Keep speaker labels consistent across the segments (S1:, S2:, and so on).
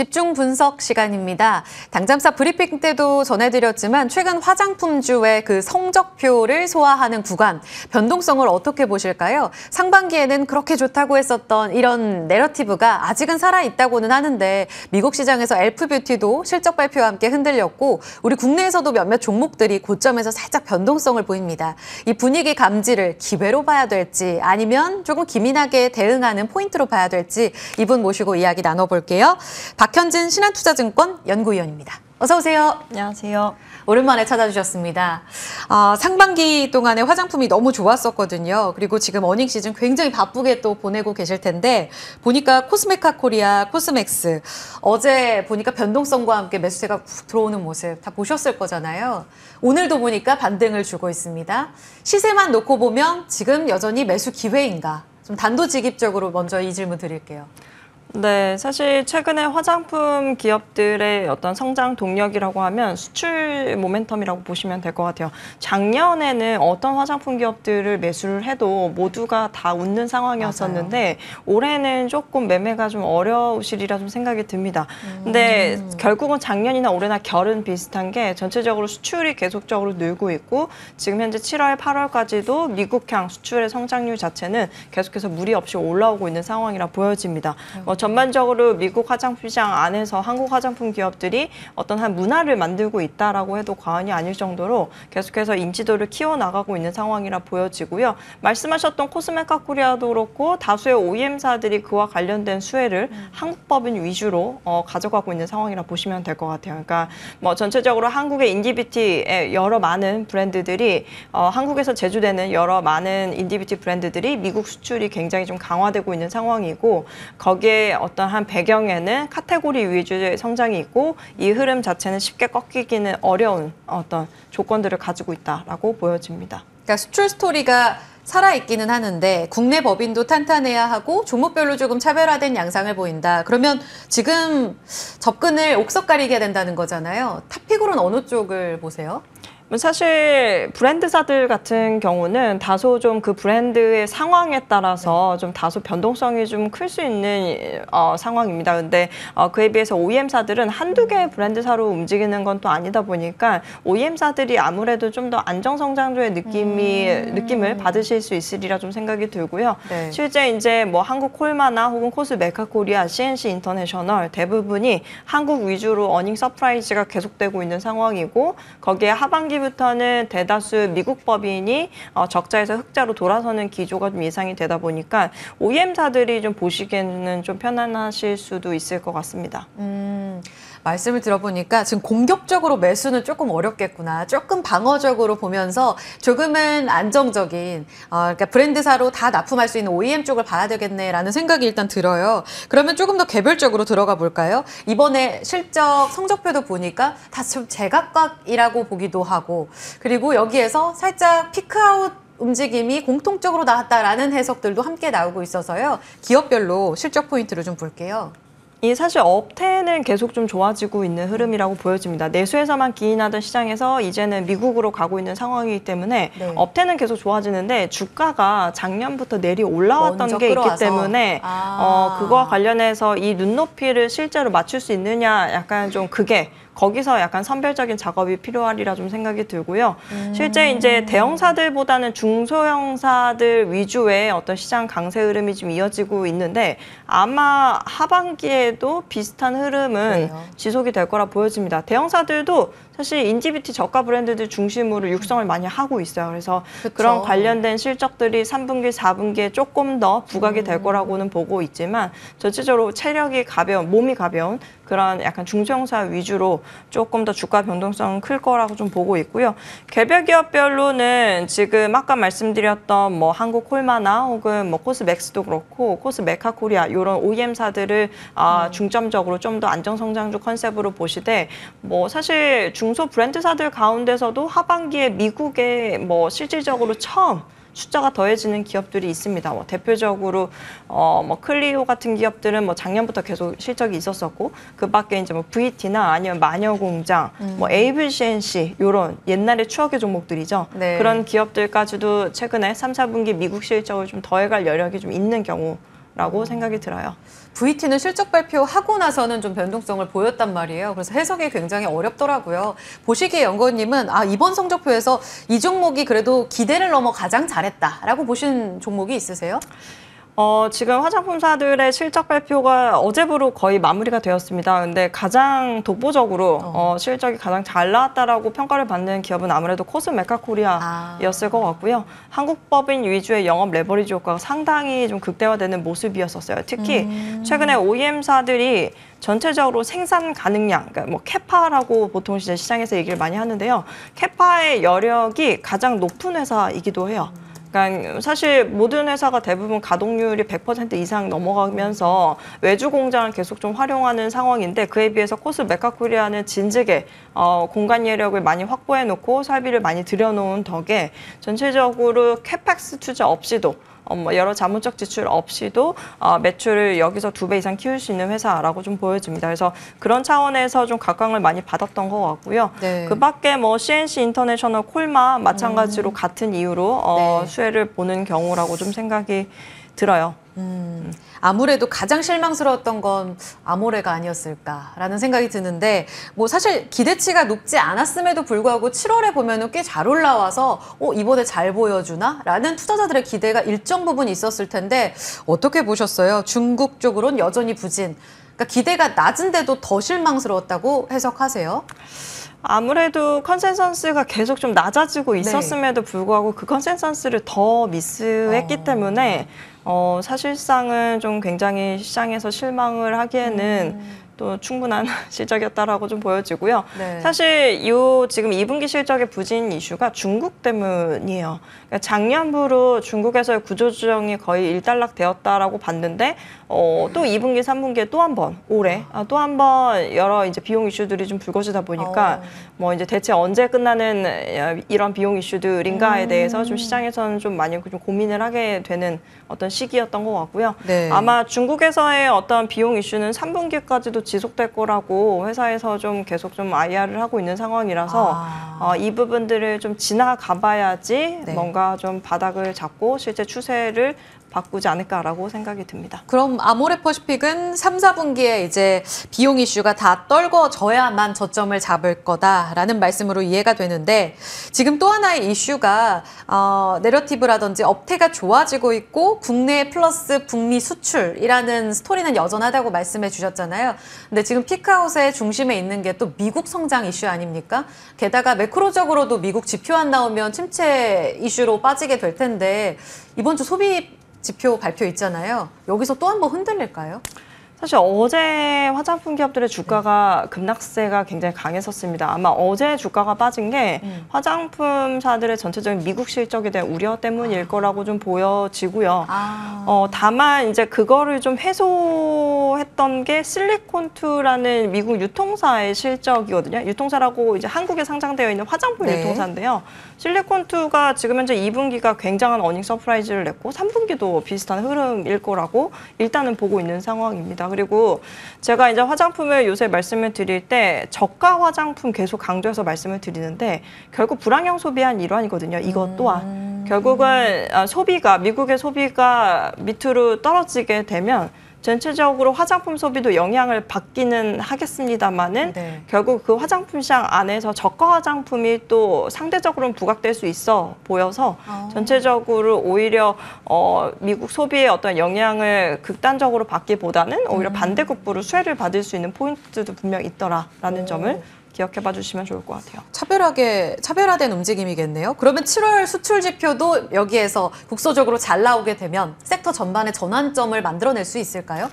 S1: 집중 분석 시간입니다. 당잠사 브리핑 때도 전해드렸지만 최근 화장품주의 그 성적표를 소화하는 구간, 변동성을 어떻게 보실까요? 상반기에는 그렇게 좋다고 했었던 이런 내러티브가 아직은 살아있다고는 하는데 미국 시장에서 엘프뷰티도 실적 발표와 함께 흔들렸고 우리 국내에서도 몇몇 종목들이 고점에서 살짝 변동성을 보입니다. 이 분위기 감지를 기회로 봐야 될지 아니면 조금 기민하게 대응하는 포인트로 봐야 될지 이분 모시고 이야기 나눠볼게요. 박현진 신한투자증권 연구위원입니다. 어서 오세요.
S2: 안녕하세요.
S1: 오랜만에 찾아주셨습니다. 상반기 동안에 화장품이 너무 좋았었거든요. 그리고 지금 어닝 시즌 굉장히 바쁘게 또 보내고 계실 텐데 보니까 코스메카 코리아, 코스맥스 어제 보니까 변동성과 함께 매수세가 훅 들어오는 모습 다 보셨을 거잖아요. 오늘도 보니까 반등을 주고 있습니다. 시세만 놓고 보면 지금 여전히 매수 기회인가? 좀 단도직입적으로 먼저 이 질문 드릴게요.
S2: 네, 사실 최근에 화장품 기업들의 어떤 성장 동력이라고 하면 수출 모멘텀이라고 보시면 될 것 같아요. 작년에는 어떤 화장품 기업들을 매수를 해도 모두가 다 웃는 상황이었었는데 맞아요. 올해는 조금 매매가 좀 어려우시리라 좀 생각이 듭니다. 근데 결국은 작년이나 올해나 결은 비슷한 게 전체적으로 수출이 계속적으로 늘고 있고 지금 현재 7월, 8월까지도 미국향 수출의 성장률 자체는 계속해서 무리 없이 올라오고 있는 상황이라 보여집니다. 전반적으로 미국 화장품 시장 안에서 한국 화장품 기업들이 어떤 한 문화를 만들고 있다라고 해도 과언이 아닐 정도로 계속해서 인지도를 키워나가고 있는 상황이라 보여지고요. 말씀하셨던 코스메카 코리아도 그렇고 다수의 OEM사들이 그와 관련된 수혜를 한국 법인 위주로 가져가고 있는 상황이라 보시면 될 것 같아요. 그러니까 뭐 전체적으로 한국의 인디뷰티의 여러 많은 브랜드들이 한국에서 제조되는 여러 많은 인디뷰티 브랜드들이 미국 수출이 굉장히 좀 강화되고 있는 상황이고 거기에 어떤 한 배경에는 카테고리 위주의 성장이 있고 이 흐름 자체는 쉽게 꺾이기는 어려운 어떤 조건들을 가지고 있다라고 보여집니다.
S1: 그러니까 수출 스토리가 살아있기는 하는데 국내 법인도 탄탄해야 하고 종목별로 조금 차별화된 양상을 보인다. 그러면 지금 접근을 옥석 가리게 된다는 거잖아요. 탑픽으로는 어느 쪽을 보세요?
S2: 사실 브랜드사들 같은 경우는 다소 좀 그 브랜드의 상황에 따라서 좀 다소 변동성이 좀 클 수 있는 상황입니다. 근데 그에 비해서 OEM사들은 한두 개의 브랜드사로 움직이는 건 또 아니다 보니까 OEM사들이 아무래도 좀 더 안정성장주의 느낌을 받으실 수 있으리라 좀 생각이 들고요. 네. 실제 이제 뭐 한국 콜마나 혹은 코스메카 코리아, CNC 인터내셔널 대부분이 한국 위주로 어닝 서프라이즈가 계속되고 있는 상황이고 거기에 하반기 부터는 대다수 미국 법인이 적자에서 흑자로 돌아서는 기조가 좀 예상이 되다 보니까 OEM사들이 좀 보시기에는 좀 편안하실 수도 있을 것 같습니다.
S1: 말씀을 들어보니까 지금 공격적으로 매수는 조금 어렵겠구나. 조금 방어적으로 보면서 조금은 안정적인 그러니까 브랜드사로 다 납품할 수 있는 OEM 쪽을 봐야 되겠네라는 생각이 일단 들어요. 그러면 조금 더 개별적으로 들어가 볼까요? 이번에 실적 성적표도 보니까 다 좀 제각각이라고 보기도 하고 그리고 여기에서 살짝 피크아웃 움직임이 공통적으로 나왔다라는 해석들도 함께 나오고 있어서요. 기업별로 실적 포인트를 좀 볼게요.
S2: 이 사실 업태는 계속 좀 좋아지고 있는 흐름이라고 보여집니다. 내수에서만 기인하던 시장에서 이제는 미국으로 가고 있는 상황이기 때문에 네. 업태는 계속 좋아지는데 주가가 작년부터 내리 올라왔던 게 있기 때문에 그거와 관련해서 이 눈높이를 실제로 맞출 수 있느냐 약간 좀 그게 거기서 약간 선별적인 작업이 필요하리라 좀 생각이 들고요. 실제 이제 대형사들보다는 중소형사들 위주의 어떤 시장 강세 흐름이 좀 이어지고 있는데 아마 하반기에도 비슷한 흐름은 지속이 될 거라 보여집니다. 대형사들도 사실 인디뷰티 저가 브랜드들 중심으로 육성을 많이 하고 있어요. 그래서 그쵸. 그런 관련된 실적들이 3분기, 4분기에 조금 더 부각이 될 거라고는 보고 있지만 전체적으로 체력이 가벼운, 몸이 가벼운 그런 약간 중소형사 위주로 조금 더 주가 변동성은 클 거라고 좀 보고 있고요. 개별 기업별로는 지금 아까 말씀드렸던 뭐 한국 콜마나 혹은 뭐 코스맥스도 그렇고 코스메카 코리아 이런 OEM사들을 중점적으로 좀 더 안정성장주 컨셉으로 보시되 뭐 사실 중소 브랜드사들 가운데서도 하반기에 미국에 뭐 실질적으로 처음 숫자가 더해지는 기업들이 있습니다. 뭐 대표적으로 뭐 클리오 같은 기업들은 뭐 작년부터 계속 실적이 있었었고 그 밖에 이제 뭐 VT나 아니면 마녀공장, 뭐 에이블 CNC 이런 옛날의 추억의 종목들이죠. 네. 그런 기업들까지도 최근에 3, 4분기 미국 실적을 좀 더해갈 여력이 좀 있는 경우 라고 생각이 들어요.
S1: VT는 실적 발표하고 나서는 좀 변동성을 보였단 말이에요. 그래서 해석이 굉장히 어렵더라고요. 보시기에 연구원님은 이번 성적표에서 이 종목이 그래도 기대를 넘어 가장 잘했다라고 보신 종목이 있으세요?
S2: 지금 화장품사들의 실적 발표가 어제부로 거의 마무리가 되었습니다. 근데 가장 독보적으로 실적이 가장 잘 나왔다라고 평가를 받는 기업은 아무래도 코스메카코리아였을 것 같고요. 한국 법인 위주의 영업 레버리지 효과가 상당히 좀 극대화되는 모습이었었어요. 특히 최근에 OEM사들이 전체적으로 생산 가능량, 그러니까 뭐 캐파라고 보통 이제 시장에서 얘기를 많이 하는데요. 캐파의 여력이 가장 높은 회사이기도 해요. 그러니까 사실 모든 회사가 대부분 가동률이 100% 이상 넘어가면서 외주 공장을 계속 좀 활용하는 상황인데 그에 비해서 코스메카코리아는 진즉에 공간 예력을 많이 확보해 놓고 설비를 많이 들여놓은 덕에 전체적으로 캐펙스 투자 없이도 여러 자문적 지출 없이도 매출을 여기서 2배 이상 키울 수 있는 회사라고 좀 보여집니다. 그래서 그런 차원에서 좀 각광을 많이 받았던 것 같고요. 네. 그 밖에 뭐 CNC 인터내셔널 콜마 마찬가지로 같은 이유로
S1: 네.
S2: 수혜를 보는 경우라고 좀 생각이 들어요.
S1: 아무래도 가장 실망스러웠던 건 아모레가 아니었을까라는 생각이 드는데 뭐 사실 기대치가 높지 않았음에도 불구하고 7월에 보면은 꽤 잘 올라와서 이번에 잘 보여주나? 라는 투자자들의 기대가 일정 부분 있었을 텐데 어떻게 보셨어요? 중국 쪽으로는 여전히 부진. 그러니까 기대가 낮은데도 더 실망스러웠다고 해석하세요?
S2: 아무래도 컨센서스가 계속 좀 낮아지고 있었음에도 불구하고 그 컨센서스를 더 미스했기 때문에 사실상은 좀 굉장히 시장에서 실망을 하기에는 또 충분한 실적이었다라고 좀 보여지고요. 네. 사실 지금 2분기 실적의 부진 이슈가 중국 때문이에요. 그러니까 작년부로 중국에서의 구조조정이 거의 일단락되었다라고 봤는데 또 2분기, 3분기에 또 한 번 올해 또 한 번 여러 이제 비용 이슈들이 좀 불거지다 보니까 뭐 이제 대체 언제 끝나는 이런 비용 이슈들인가에 대해서 좀 시장에서는 좀 많이 좀 고민을 하게 되는 어떤 시기였던 것 같고요. 네. 아마 중국에서의 어떤 비용 이슈는 3분기까지도 지속될 거라고 회사에서 좀 계속 좀 IR을 하고 있는 상황이라서 이 부분들을 좀 지나가 봐야지 네. 뭔가 좀 바닥을 잡고 실제 추세를 바꾸지 않을까라고 생각이 듭니다.
S1: 그럼 아모레퍼시픽은 3, 4분기에 이제 비용 이슈가 다 떨궈져야만 저점을 잡을 거다라는 말씀으로 이해가 되는데 지금 또 하나의 이슈가 내러티브라든지 업태가 좋아지고 있고 국내 플러스 북미 수출이라는 스토리는 여전하다고 말씀해 주셨잖아요. 근데 지금 피크아웃의 중심에 있는 게 또 미국 성장 이슈 아닙니까? 게다가 매크로적으로도 미국 지표 안 나오면 침체 이슈로 빠지게 될 텐데 이번 주 소비 지표 발표 있잖아요. 여기서 또 한 번 흔들릴까요?
S2: 사실 어제 화장품 기업들의 주가가 급락세가 굉장히 강했었습니다. 아마 어제 주가가 빠진 게 화장품사들의 전체적인 미국 실적에 대한 우려 때문일 거라고 좀 보여지고요. 다만 이제 그거를 좀 해소했던 게 실리콘투라는 미국 유통사의 실적이거든요. 유통사라고 이제 한국에 상장되어 있는 화장품 네. 유통사인데요. 실리콘투가 지금 현재 2분기가 굉장한 어닝 서프라이즈를 냈고 3분기도 비슷한 흐름일 거라고 일단은 보고 있는 상황입니다. 그리고 제가 이제 화장품을 요새 말씀을 드릴 때 저가 화장품 계속 강조해서 말씀을 드리는데 결국 불황형 소비한 일환이거든요. 이것 또한 결국은 미국의 소비가 밑으로 떨어지게 되면 전체적으로 화장품 소비도 영향을 받기는 하겠습니다만은 네. 결국 그 화장품 시장 안에서 저가 화장품이 또 상대적으로는 부각될 수 있어 보여서 전체적으로 오히려 미국 소비의 어떤 영향을 극단적으로 받기보다는 오히려 반대급부로 수혜를 받을 수 있는 포인트도 분명 있더라라는 점을 기억해봐 주시면 좋을 것 같아요.
S1: 차별화된 움직임이겠네요. 그러면 7월 수출 지표도 여기에서 국소적으로 잘 나오게 되면 섹터 전반의 전환점을 만들어낼 수 있을까요?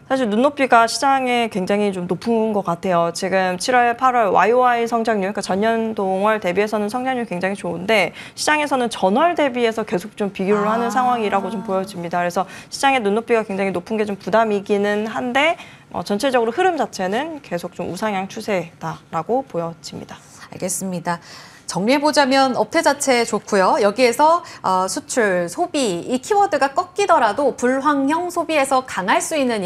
S2: 사실 눈높이가 시장에 굉장히 좀 높은 것 같아요. 지금 7월, 8월 YOY 성장률, 그러니까 전년 동월 대비해서는 성장률이 굉장히 좋은데 시장에서는 전월 대비해서 계속 좀 비교를 하는 상황이라고 좀 보여집니다. 그래서 시장의 눈높이가 굉장히 높은 게 좀 부담이기는 한데 전체적으로 흐름 자체는 계속 좀 우상향 추세다라고 보여집니다.
S1: 알겠습니다. 정리해보자면 업태 자체 좋고요. 여기에서 수출, 소비 이 키워드가 꺾이더라도 불황형 소비에서 강할 수 있는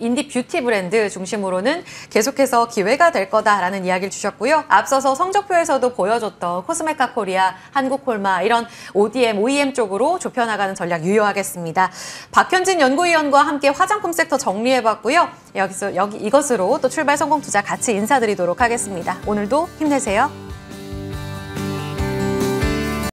S1: 인디 뷰티 브랜드 중심으로는 계속해서 기회가 될 거다라는 이야기를 주셨고요. 앞서서 성적표에서도 보여줬던 코스메카 코리아, 한국콜마 이런 ODM, OEM 쪽으로 좁혀나가는 전략 유효하겠습니다. 박현진 연구위원과 함께 화장품 섹터 정리해봤고요. 이것으로 또 출발 성공 투자 같이 인사드리도록 하겠습니다. 오늘도 힘내세요.